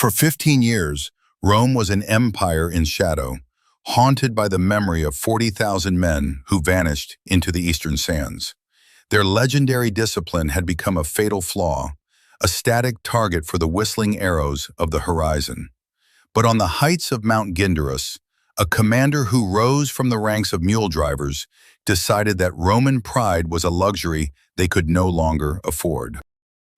For 15 years, Rome was an empire in shadow, haunted by the memory of 40,000 men who vanished into the eastern sands. Their legendary discipline had become a fatal flaw, a static target for the whistling arrows of the horizon. But on the heights of Mount Gindarus, a commander who rose from the ranks of mule drivers decided that Roman pride was a luxury they could no longer afford.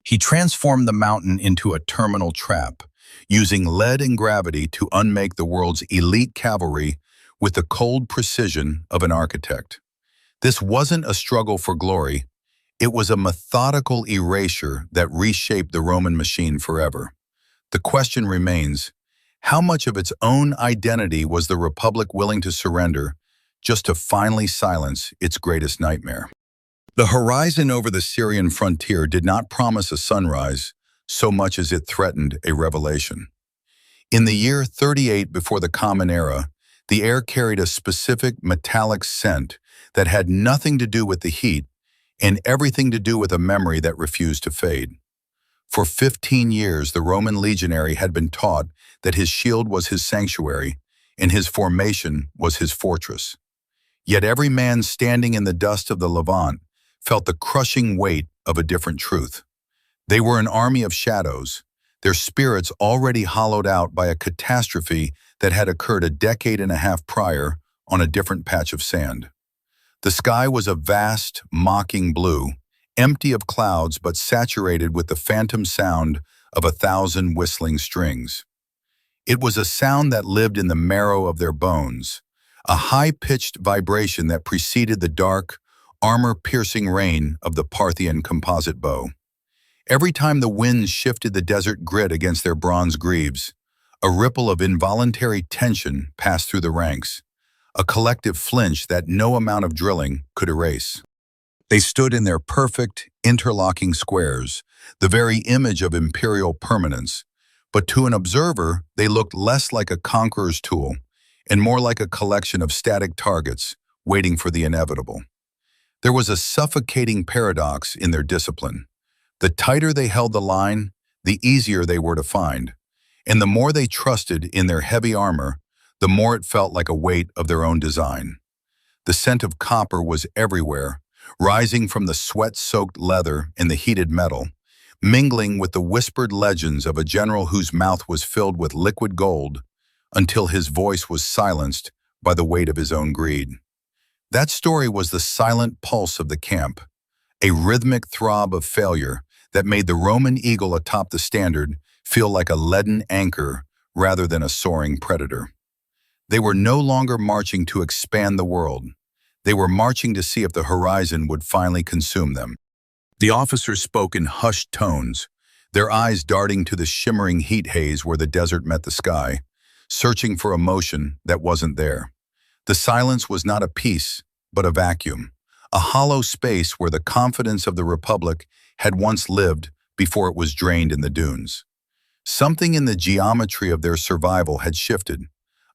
He transformed the mountain into a terminal trap, using lead and gravity to unmake the world's elite cavalry with the cold precision of an architect. This wasn't a struggle for glory, it was a methodical erasure that reshaped the Roman machine forever. The question remains, how much of its own identity was the Republic willing to surrender just to finally silence its greatest nightmare? The horizon over the Syrian frontier did not promise a sunrise so much as it threatened a revelation. In the year 38 before the Common Era, the air carried a specific metallic scent that had nothing to do with the heat and everything to do with a memory that refused to fade. For 15 years, the Roman legionary had been taught that his shield was his sanctuary and his formation was his fortress. Yet every man standing in the dust of the Levant felt the crushing weight of a different truth. They were an army of shadows, their spirits already hollowed out by a catastrophe that had occurred a decade and a half prior on a different patch of sand. The sky was a vast, mocking blue, empty of clouds but saturated with the phantom sound of 1,000 whistling strings. It was a sound that lived in the marrow of their bones, a high-pitched vibration that preceded the dark, armor-piercing rain of the Parthian composite bow. Every time the winds shifted the desert grit against their bronze greaves, a ripple of involuntary tension passed through the ranks, a collective flinch that no amount of drilling could erase. They stood in their perfect, interlocking squares, the very image of imperial permanence, but to an observer, they looked less like a conqueror's tool and more like a collection of static targets waiting for the inevitable. There was a suffocating paradox in their discipline. The tighter they held the line, the easier they were to find, and the more they trusted in their heavy armor, the more it felt like a weight of their own design. The scent of copper was everywhere, rising from the sweat-soaked leather and the heated metal, mingling with the whispered legends of a general whose mouth was filled with liquid gold until his voice was silenced by the weight of his own greed. That story was the silent pulse of the camp, a rhythmic throb of failure that made the Roman eagle atop the standard feel like a leaden anchor rather than a soaring predator. They were no longer marching to expand the world. They were marching to see if the horizon would finally consume them. The officers spoke in hushed tones, their eyes darting to the shimmering heat haze where the desert met the sky, searching for emotion that wasn't there. The silence was not a peace, but a vacuum, a hollow space where the confidence of the Republic had once lived before it was drained in the dunes. Something in the geometry of their survival had shifted,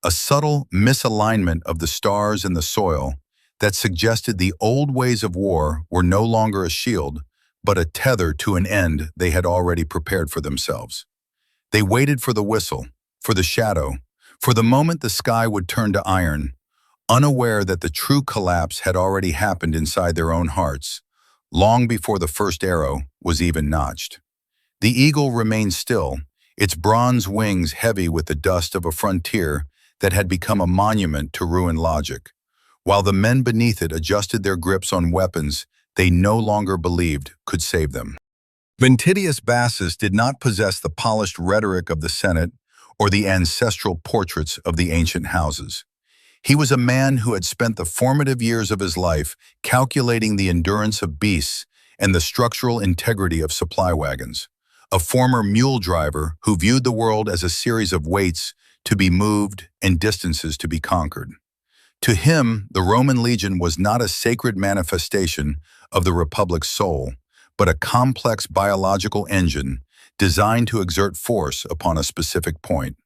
a subtle misalignment of the stars and the soil that suggested the old ways of war were no longer a shield, but a tether to an end they had already prepared for themselves. They waited for the whistle, for the shadow, for the moment the sky would turn to iron, unaware that the true collapse had already happened inside their own hearts, long before the first arrow was even notched. The eagle remained still, its bronze wings heavy with the dust of a frontier that had become a monument to ruined logic, while the men beneath it adjusted their grips on weapons they no longer believed could save them. Ventidius Bassus did not possess the polished rhetoric of the Senate or the ancestral portraits of the ancient houses. He was a man who had spent the formative years of his life calculating the endurance of beasts and the structural integrity of supply wagons, a former mule driver who viewed the world as a series of weights to be moved and distances to be conquered. To him, the Roman legion was not a sacred manifestation of the Republic's soul, but a complex biological engine designed to exert force upon a specific point.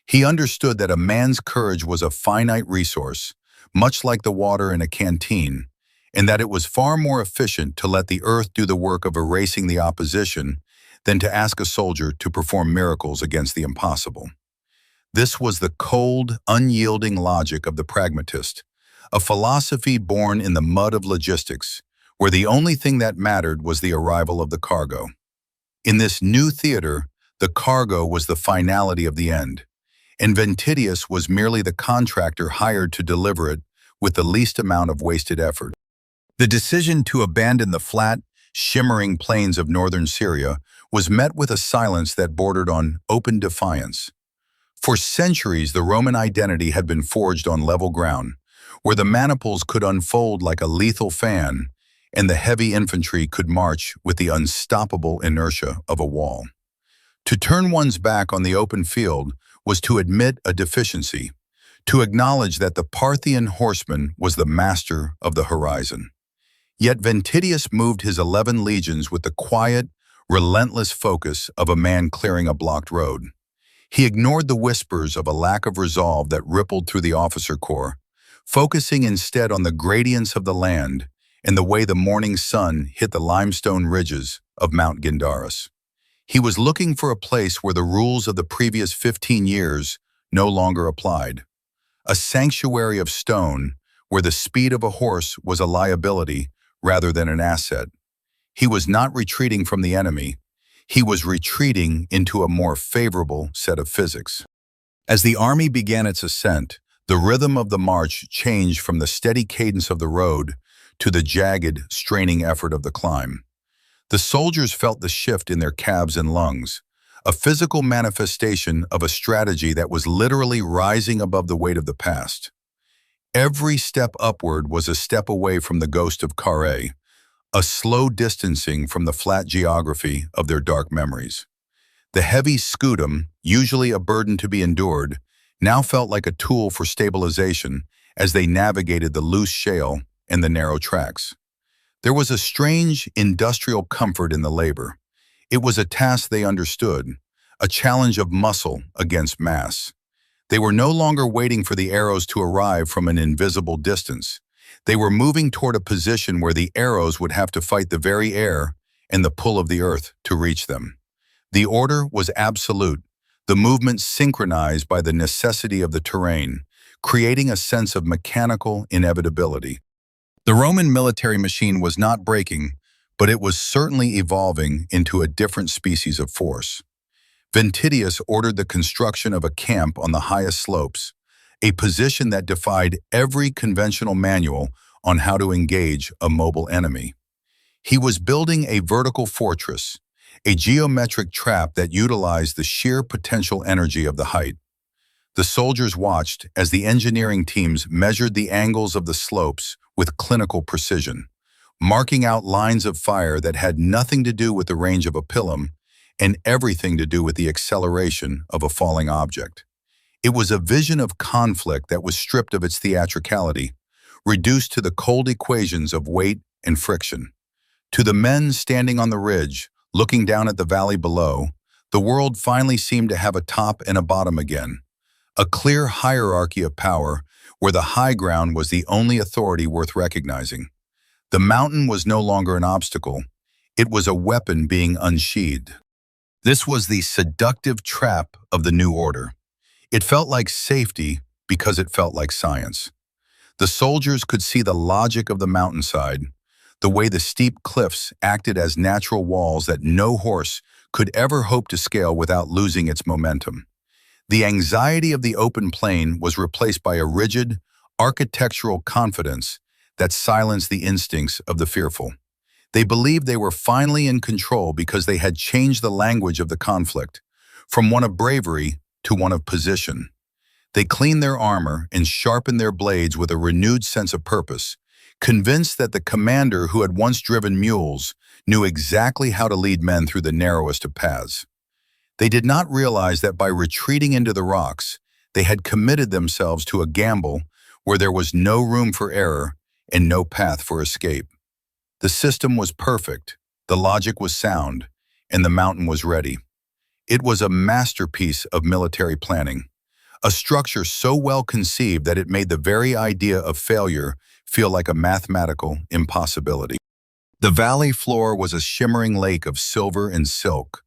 He understood that a man's courage was a finite resource, much like the water in a canteen, and that it was far more efficient to let the earth do the work of erasing the opposition than to ask a soldier to perform miracles against the impossible. This was the cold, unyielding logic of the pragmatist, a philosophy born in the mud of logistics, where the only thing that mattered was the arrival of the cargo. In this new theater, the cargo was the finality of the end, and Ventidius was merely the contractor hired to deliver it with the least amount of wasted effort. The decision to abandon the flat, shimmering plains of northern Syria was met with a silence that bordered on open defiance. For centuries, the Roman identity had been forged on level ground, where the maniples could unfold like a lethal fan, and the heavy infantry could march with the unstoppable inertia of a wall. To turn one's back on the open field was to admit a deficiency, to acknowledge that the Parthian horseman was the master of the horizon. Yet Ventidius moved his 11 legions with the quiet, relentless focus of a man clearing a blocked road. He ignored the whispers of a lack of resolve that rippled through the officer corps, focusing instead on the gradients of the land and the way the morning sun hit the limestone ridges of Mount Gindarus. He was looking for a place where the rules of the previous 15 years no longer applied. A sanctuary of stone where the speed of a horse was a liability rather than an asset. He was not retreating from the enemy. He was retreating into a more favorable set of physics. As the army began its ascent, the rhythm of the march changed from the steady cadence of the road to the jagged, straining effort of the climb. The soldiers felt the shift in their calves and lungs, a physical manifestation of a strategy that was literally rising above the weight of the past. Every step upward was a step away from the ghost of Carrhae, a slow distancing from the flat geography of their dark memories. The heavy scutum, usually a burden to be endured, now felt like a tool for stabilization as they navigated the loose shale and the narrow tracks. There was a strange industrial comfort in the labor. It was a task they understood, a challenge of muscle against mass. They were no longer waiting for the arrows to arrive from an invisible distance. They were moving toward a position where the arrows would have to fight the very air and the pull of the earth to reach them. The order was absolute, the movement synchronized by the necessity of the terrain, creating a sense of mechanical inevitability. The Roman military machine was not breaking, but it was certainly evolving into a different species of force. Ventidius ordered the construction of a camp on the highest slopes, a position that defied every conventional manual on how to engage a mobile enemy. He was building a vertical fortress, a geometric trap that utilized the sheer potential energy of the height. The soldiers watched as the engineering teams measured the angles of the slopes with clinical precision, marking out lines of fire that had nothing to do with the range of a pilum and everything to do with the acceleration of a falling object. It was a vision of conflict that was stripped of its theatricality, reduced to the cold equations of weight and friction. To the men standing on the ridge, looking down at the valley below, the world finally seemed to have a top and a bottom again, a clear hierarchy of power where the high ground was the only authority worth recognizing. The mountain was no longer an obstacle. It was a weapon being unsheathed. This was the seductive trap of the new order. It felt like safety because it felt like science. The soldiers could see the logic of the mountainside, the way the steep cliffs acted as natural walls that no horse could ever hope to scale without losing its momentum. The anxiety of the open plain was replaced by a rigid, architectural confidence that silenced the instincts of the fearful. They believed they were finally in control because they had changed the language of the conflict, from one of bravery to one of position. They cleaned their armor and sharpened their blades with a renewed sense of purpose, convinced that the commander who had once driven mules knew exactly how to lead men through the narrowest of paths. They did not realize that by retreating into the rocks, they had committed themselves to a gamble where there was no room for error and no path for escape. The system was perfect, the logic was sound, and the mountain was ready. It was a masterpiece of military planning, a structure so well conceived that it made the very idea of failure feel like a mathematical impossibility. The valley floor was a shimmering lake of silver and silk,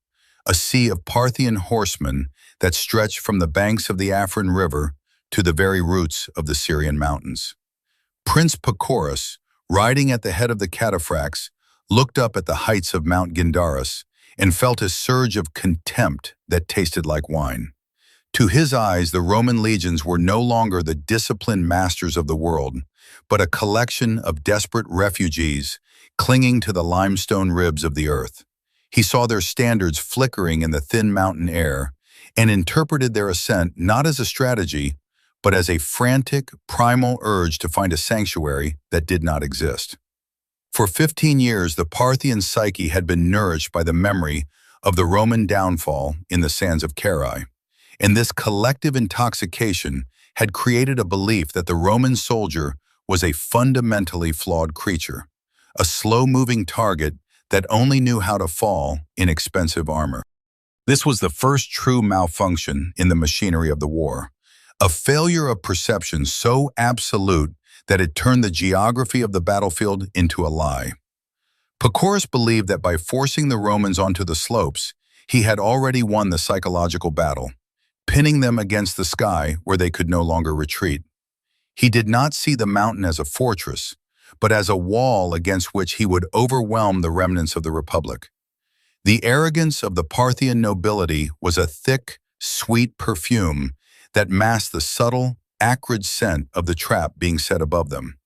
a sea of Parthian horsemen that stretched from the banks of the Afrin River to the very roots of the Syrian mountains. Prince Pacorus, riding at the head of the cataphracts, looked up at the heights of Mount Gindarus and felt a surge of contempt that tasted like wine. To his eyes, the Roman legions were no longer the disciplined masters of the world, but a collection of desperate refugees clinging to the limestone ribs of the earth. He saw their standards flickering in the thin mountain air and interpreted their ascent not as a strategy, but as a frantic, primal urge to find a sanctuary that did not exist. For 15 years, the Parthian psyche had been nourished by the memory of the Roman downfall in the sands of Carrhae, and this collective intoxication had created a belief that the Roman soldier was a fundamentally flawed creature, a slow-moving target that only knew how to fall in expensive armor. This was the first true malfunction in the machinery of the war, a failure of perception so absolute that it turned the geography of the battlefield into a lie. Pacorus believed that by forcing the Romans onto the slopes, he had already won the psychological battle, pinning them against the sky where they could no longer retreat. He did not see the mountain as a fortress, but as a wall against which he would overwhelm the remnants of the Republic. The arrogance of the Parthian nobility was a thick, sweet perfume that masked the subtle, acrid scent of the trap being set above them.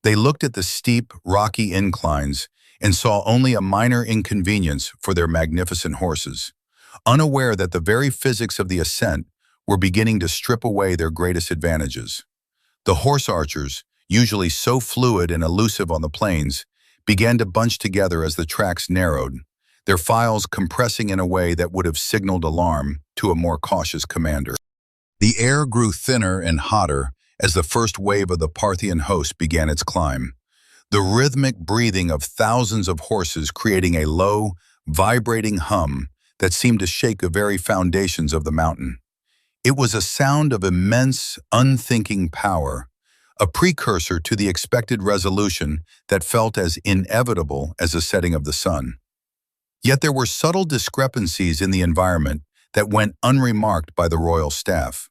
They looked at the steep, rocky inclines and saw only a minor inconvenience for their magnificent horses, unaware that the very physics of the ascent were beginning to strip away their greatest advantages. The horse archers, usually so fluid and elusive on the plains, began to bunch together as the tracks narrowed, their files compressing in a way that would have signaled alarm to a more cautious commander. The air grew thinner and hotter as the first wave of the Parthian host began its climb, the rhythmic breathing of thousands of horses creating a low, vibrating hum that seemed to shake the very foundations of the mountain. It was a sound of immense, unthinking power, a precursor to the expected resolution that felt as inevitable as the setting of the sun. Yet there were subtle discrepancies in the environment that went unremarked by the royal staff.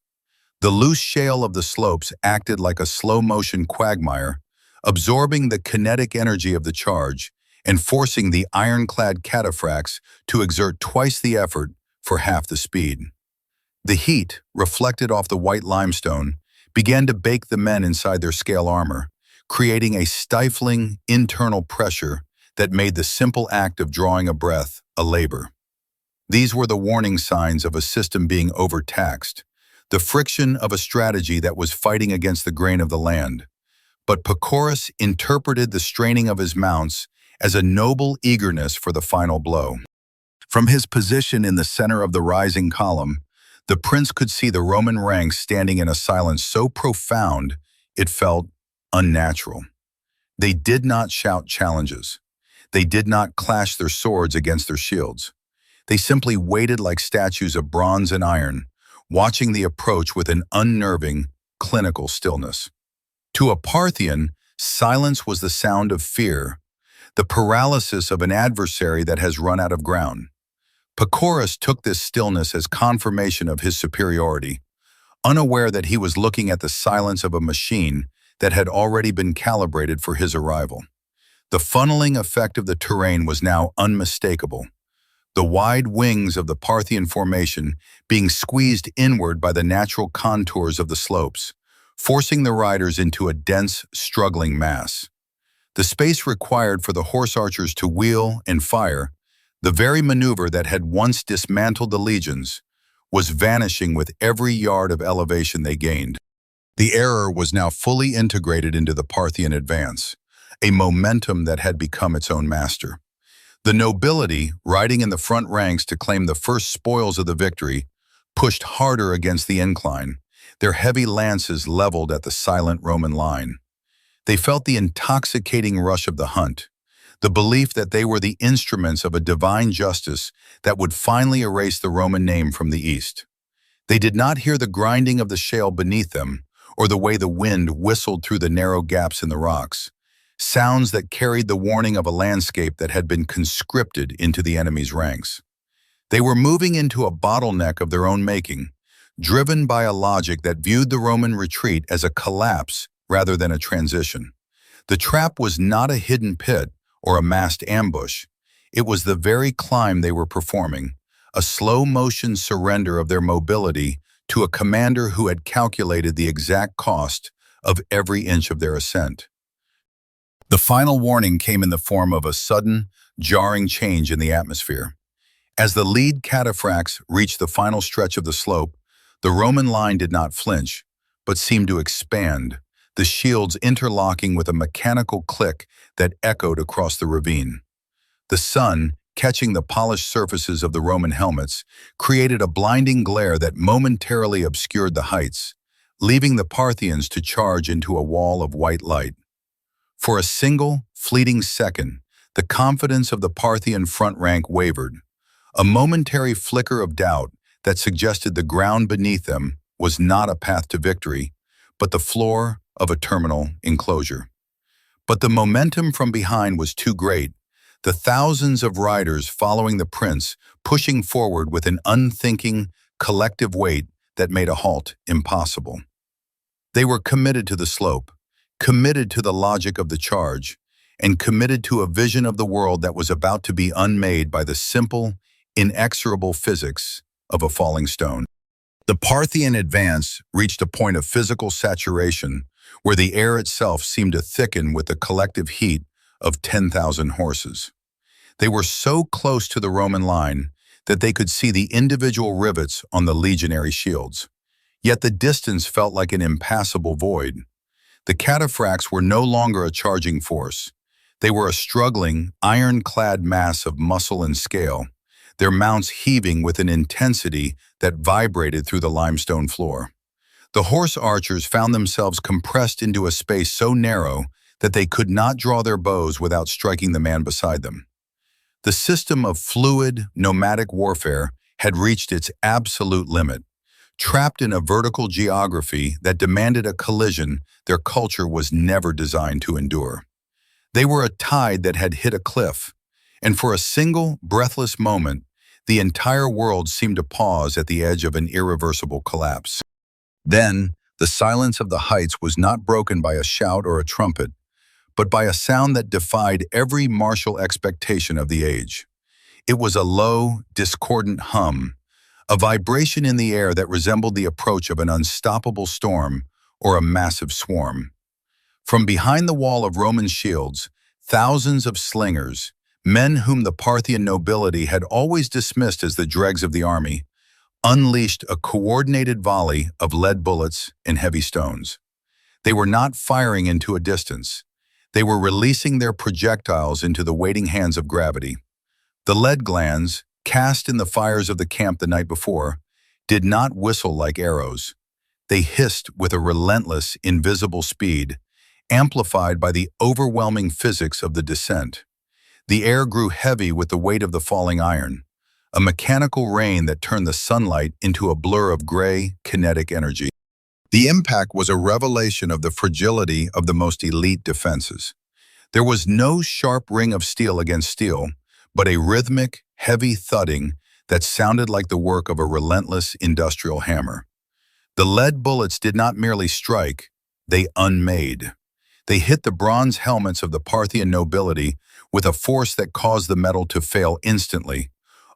The loose shale of the slopes acted like a slow-motion quagmire, absorbing the kinetic energy of the charge and forcing the ironclad cataphracts to exert twice the effort for half the speed. The heat, reflected off the white limestone, began to bake the men inside their scale armor, creating a stifling internal pressure that made the simple act of drawing a breath a labor. These were the warning signs of a system being overtaxed, the friction of a strategy that was fighting against the grain of the land. But Pacorus interpreted the straining of his mounts as a noble eagerness for the final blow. From his position in the center of the rising column, the prince could see the Roman ranks standing in a silence so profound it felt unnatural. They did not shout challenges. They did not clash their swords against their shields. They simply waited like statues of bronze and iron, watching the approach with an unnerving, clinical stillness. To a Parthian, silence was the sound of fear, the paralysis of an adversary that has run out of ground. Pacorus took this stillness as confirmation of his superiority, unaware that he was looking at the silence of a machine that had already been calibrated for his arrival. The funneling effect of the terrain was now unmistakable, the wide wings of the Parthian formation being squeezed inward by the natural contours of the slopes, forcing the riders into a dense, struggling mass. The space required for the horse archers to wheel and fire, the very maneuver that had once dismantled the legions, was vanishing with every yard of elevation they gained. The error was now fully integrated into the Parthian advance, a momentum that had become its own master. The nobility, riding in the front ranks to claim the first spoils of the victory, pushed harder against the incline, their heavy lances leveled at the silent Roman line. They felt the intoxicating rush of the hunt, the belief that they were the instruments of a divine justice that would finally erase the Roman name from the east. They did not hear the grinding of the shale beneath them or the way the wind whistled through the narrow gaps in the rocks, sounds that carried the warning of a landscape that had been conscripted into the enemy's ranks. They were moving into a bottleneck of their own making, driven by a logic that viewed the Roman retreat as a collapse rather than a transition. The trap was not a hidden pit or a masked ambush. It was the very climb they were performing, a slow-motion surrender of their mobility to a commander who had calculated the exact cost of every inch of their ascent. The final warning came in the form of a sudden, jarring change in the atmosphere. As the lead cataphracts reached the final stretch of the slope, the Roman line did not flinch, but seemed to expand, the shields interlocking with a mechanical click that echoed across the ravine. The sun, catching the polished surfaces of the Roman helmets, created a blinding glare that momentarily obscured the heights, leaving the Parthians to charge into a wall of white light. For a single, fleeting second, the confidence of the Parthian front rank wavered. A momentary flicker of doubt that suggested the ground beneath them was not a path to victory, but the floor of a terminal enclosure. But the momentum from behind was too great, the thousands of riders following the prince pushing forward with an unthinking, collective weight that made a halt impossible. They were committed to the slope, committed to the logic of the charge, and committed to a vision of the world that was about to be unmade by the simple, inexorable physics of a falling stone. The Parthian advance reached a point of physical saturation where the air itself seemed to thicken with the collective heat of 10,000 horses. They were so close to the Roman line that they could see the individual rivets on the legionary shields. Yet the distance felt like an impassable void. The cataphracts were no longer a charging force. They were a struggling, iron-clad mass of muscle and scale, their mounts heaving with an intensity that vibrated through the limestone floor. The horse archers found themselves compressed into a space so narrow that they could not draw their bows without striking the man beside them. The system of fluid, nomadic warfare had reached its absolute limit. Trapped in a vertical geography that demanded a collision their culture was never designed to endure. They were a tide that had hit a cliff, and for a single, breathless moment, the entire world seemed to pause at the edge of an irreversible collapse. Then, the silence of the heights was not broken by a shout or a trumpet, but by a sound that defied every martial expectation of the age. It was a low, discordant hum, a vibration in the air that resembled the approach of an unstoppable storm or a massive swarm. From behind the wall of Roman shields, thousands of slingers, men whom the Parthian nobility had always dismissed as the dregs of the army, unleashed a coordinated volley of lead bullets and heavy stones. They were not firing into a distance. They were releasing their projectiles into the waiting hands of gravity. The lead glands, cast in the fires of the camp the night before, did not whistle like arrows. They hissed with a relentless, invisible speed, amplified by the overwhelming physics of the descent. The air grew heavy with the weight of the falling iron, a mechanical rain that turned the sunlight into a blur of gray, kinetic energy. The impact was a revelation of the fragility of the most elite defenses. There was no sharp ring of steel against steel, but a rhythmic, heavy thudding that sounded like the work of a relentless industrial hammer. The lead bullets did not merely strike, they unmade. They hit the bronze helmets of the Parthian nobility with a force that caused the metal to fail instantly,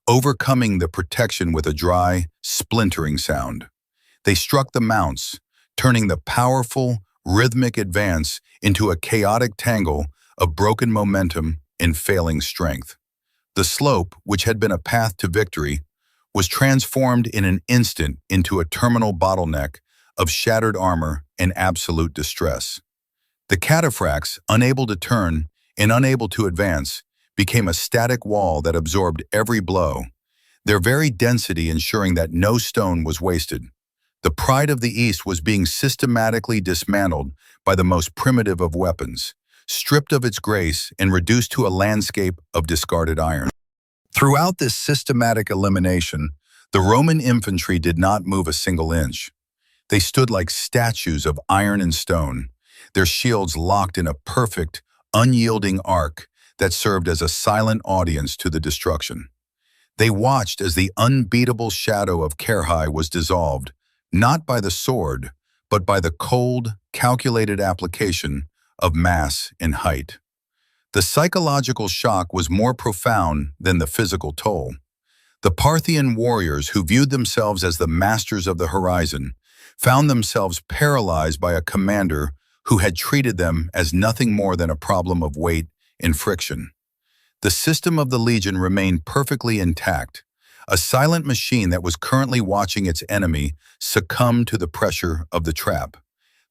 overcoming the protection with a dry, splintering sound. They struck the mounts, turning the powerful, rhythmic advance into a chaotic tangle of broken momentum and failing strength. The slope, which had been a path to victory, was transformed in an instant into a terminal bottleneck of shattered armor and absolute distress. The cataphracts, unable to turn and unable to advance, became a static wall that absorbed every blow, their very density ensuring that no stone was wasted. The pride of the East was being systematically dismantled by the most primitive of weapons, stripped of its grace and reduced to a landscape of discarded iron. Throughout this systematic elimination, the Roman infantry did not move a single inch. They stood like statues of iron and stone, their shields locked in a perfect, unyielding arc that served as a silent audience to the destruction. They watched as the unbeatable shadow of Carrhae was dissolved, not by the sword, but by the cold, calculated application of mass and height. The psychological shock was more profound than the physical toll. The Parthian warriors, who viewed themselves as the masters of the horizon, found themselves paralyzed by a commander who had treated them as nothing more than a problem of weight and friction. The system of the legion remained perfectly intact. A silent machine that was currently watching its enemy succumb to the pressure of the trap.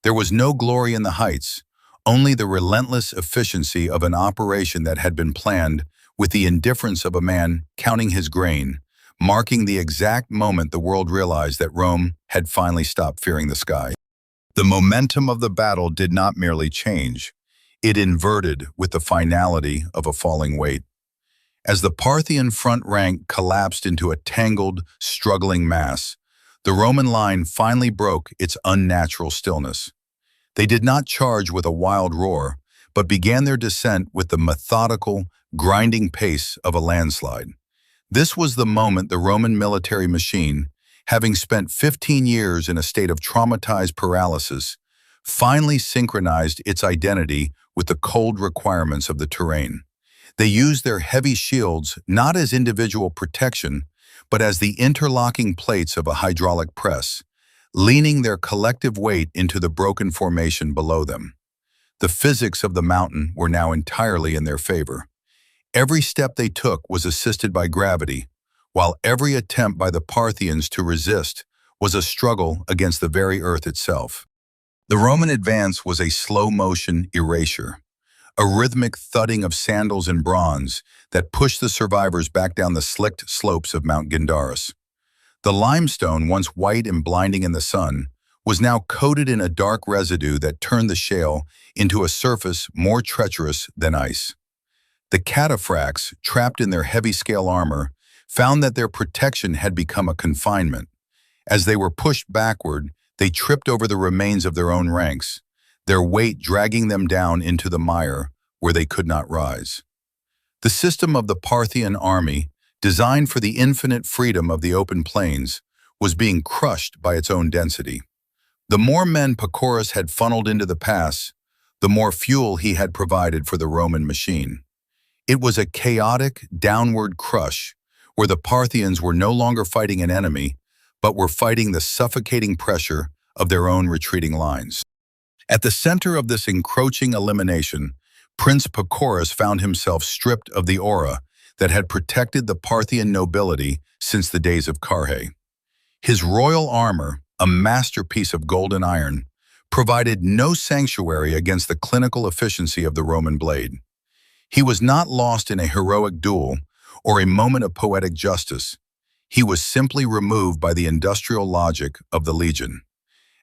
There was no glory in the heights, only the relentless efficiency of an operation that had been planned with the indifference of a man counting his grain, marking the exact moment the world realized that Rome had finally stopped fearing the sky. The momentum of the battle did not merely change, it inverted with the finality of a falling weight. As the Parthian front rank collapsed into a tangled, struggling mass, the Roman line finally broke its unnatural stillness. They did not charge with a wild roar, but began their descent with the methodical, grinding pace of a landslide. This was the moment the Roman military machine, having spent 15 years in a state of traumatized paralysis, finally synchronized its identity with the cold requirements of the terrain. They used their heavy shields not as individual protection, but as the interlocking plates of a hydraulic press, leaning their collective weight into the broken formation below them. The physics of the mountain were now entirely in their favor. Every step they took was assisted by gravity, while every attempt by the Parthians to resist was a struggle against the very earth itself. The Roman advance was a slow-motion erasure, a rhythmic thudding of sandals and bronze that pushed the survivors back down the slicked slopes of Mount Gindarus. The limestone, once white and blinding in the sun, was now coated in a dark residue that turned the shale into a surface more treacherous than ice. The cataphracts, trapped in their heavy-scale armor, found that their protection had become a confinement. As they were pushed backward, they tripped over the remains of their own ranks, their weight dragging them down into the mire where they could not rise. The system of the Parthian army, designed for the infinite freedom of the open plains, was being crushed by its own density. The more men Pacorus had funneled into the pass, the more fuel he had provided for the Roman machine. It was a chaotic, downward crush, where the Parthians were no longer fighting an enemy, but were fighting the suffocating pressure of their own retreating lines. At the center of this encroaching elimination, Prince Pacorus found himself stripped of the aura that had protected the Parthian nobility since the days of Carrhae. His royal armor, a masterpiece of gold and iron, provided no sanctuary against the clinical efficiency of the Roman blade. He was not lost in a heroic duel or a moment of poetic justice. He was simply removed by the industrial logic of the legion.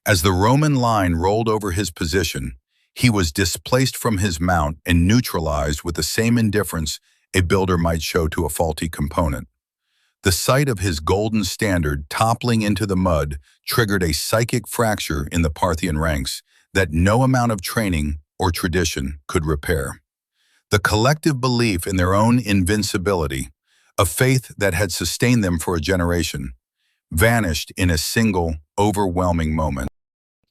As the Roman line rolled over his position, he was displaced from his mount and neutralized with the same indifference a builder might show to a faulty component. The sight of his golden standard toppling into the mud triggered a psychic fracture in the Parthian ranks that no amount of training or tradition could repair. The collective belief in their own invincibility, a faith that had sustained them for a generation, vanished in a single, overwhelming moment.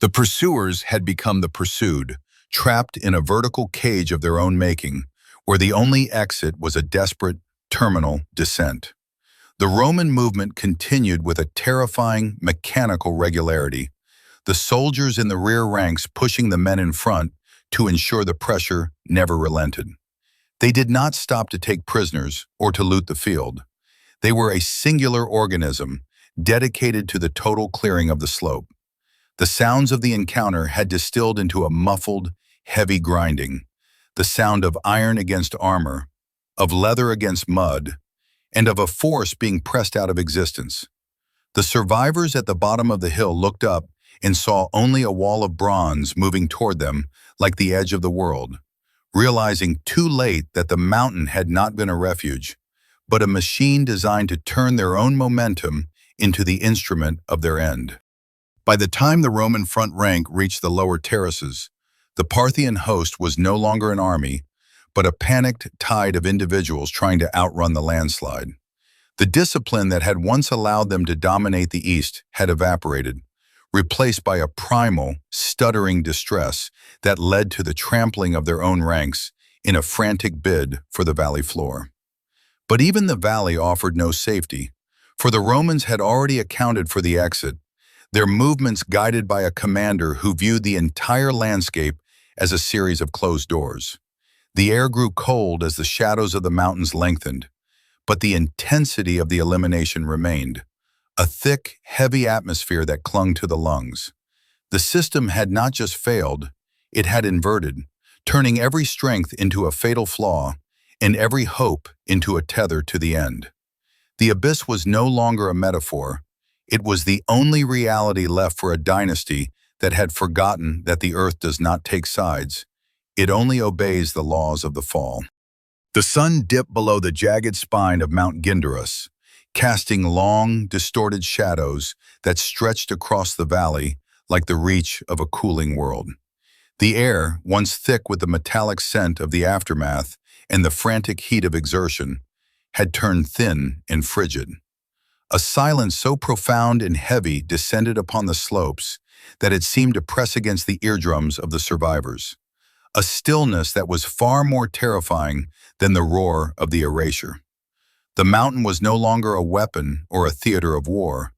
The pursuers had become the pursued, trapped in a vertical cage of their own making, where the only exit was a desperate, terminal descent. The Roman movement continued with a terrifying, mechanical regularity, the soldiers in the rear ranks pushing the men in front to ensure the pressure never relented. They did not stop to take prisoners or to loot the field. They were a singular organism, dedicated to the total clearing of the slope. The sounds of the encounter had distilled into a muffled, heavy grinding, the sound of iron against armor, of leather against mud, and of a force being pressed out of existence. The survivors at the bottom of the hill looked up and saw only a wall of bronze moving toward them like the edge of the world, realizing too late that the mountain had not been a refuge, but a machine designed to turn their own momentum into the instrument of their end. By the time the Roman front rank reached the lower terraces, the Parthian host was no longer an army, but a panicked tide of individuals trying to outrun the landslide. The discipline that had once allowed them to dominate the East had evaporated, replaced by a primal, stuttering distress that led to the trampling of their own ranks in a frantic bid for the valley floor. But even the valley offered no safety, for the Romans had already accounted for the exit, their movements guided by a commander who viewed the entire landscape as a series of closed doors. The air grew cold as the shadows of the mountains lengthened, but the intensity of the elimination remained, a thick, heavy atmosphere that clung to the lungs. The system had not just failed, it had inverted, turning every strength into a fatal flaw and every hope into a tether to the end. The abyss was no longer a metaphor. It was the only reality left for a dynasty that had forgotten that the earth does not take sides. It only obeys the laws of the fall. The sun dipped below the jagged spine of Mount Gindarus, casting long, distorted shadows that stretched across the valley like the reach of a cooling world. The air, once thick with the metallic scent of the aftermath and the frantic heat of exertion, had turned thin and frigid. A silence so profound and heavy descended upon the slopes that it seemed to press against the eardrums of the survivors. A stillness that was far more terrifying than the roar of the erasure. The mountain was no longer a weapon or a theater of war.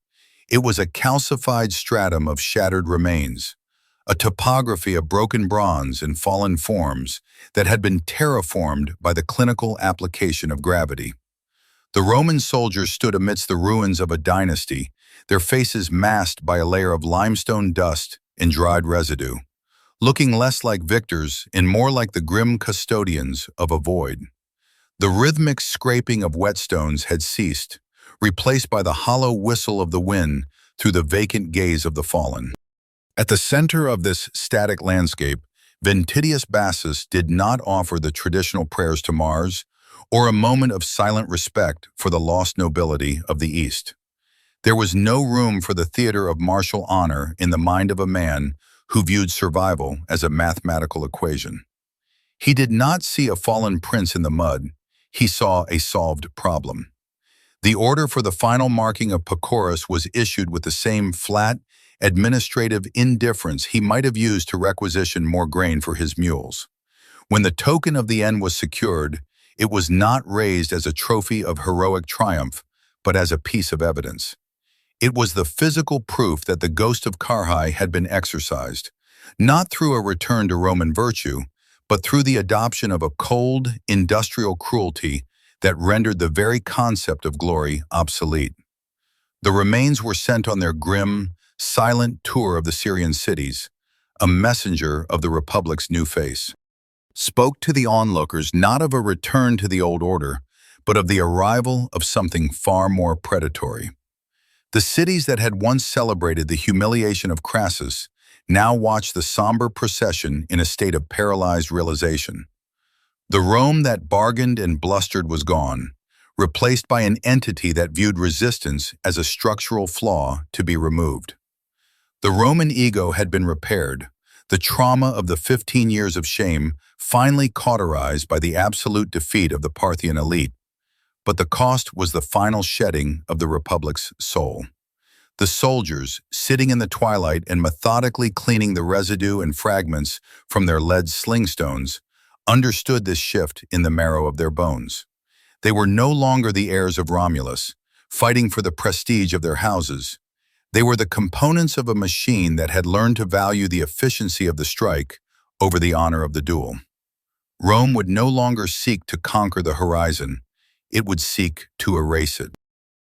It was a calcified stratum of shattered remains, a topography of broken bronze and fallen forms that had been terraformed by the clinical application of gravity. The Roman soldiers stood amidst the ruins of a dynasty, their faces masked by a layer of limestone dust and dried residue, looking less like victors and more like the grim custodians of a void. The rhythmic scraping of whetstones had ceased, replaced by the hollow whistle of the wind through the vacant gaze of the fallen. At the center of this static landscape, Ventidius Bassus did not offer the traditional prayers to Mars or a moment of silent respect for the lost nobility of the East. There was no room for the theater of martial honor in the mind of a man who viewed survival as a mathematical equation. He did not see a fallen prince in the mud. He saw a solved problem. The order for the final marking of Pacorus was issued with the same flat, administrative indifference he might have used to requisition more grain for his mules. When the token of the end was secured, it was not raised as a trophy of heroic triumph, but as a piece of evidence. It was the physical proof that the ghost of Carrhae had been exorcised, not through a return to Roman virtue, but through the adoption of a cold, industrial cruelty that rendered the very concept of glory obsolete. The remains were sent on their grim, silent tour of the Syrian cities, a messenger of the Republic's new face. Spoke to the onlookers not of a return to the old order, but of the arrival of something far more predatory. The cities that had once celebrated the humiliation of Crassus now watched the somber procession in a state of paralyzed realization. The Rome that bargained and blustered was gone, replaced by an entity that viewed resistance as a structural flaw to be removed. The Roman ego had been repaired, the trauma of the 15 years of shame finally cauterized by the absolute defeat of the Parthian elite, but the cost was the final shedding of the Republic's soul. The soldiers, sitting in the twilight and methodically cleaning the residue and fragments from their lead slingstones, understood this shift in the marrow of their bones. They were no longer the heirs of Romulus, fighting for the prestige of their houses. They were the components of a machine that had learned to value the efficiency of the strike over the honor of the duel. Rome would no longer seek to conquer the horizon. It would seek to erase it.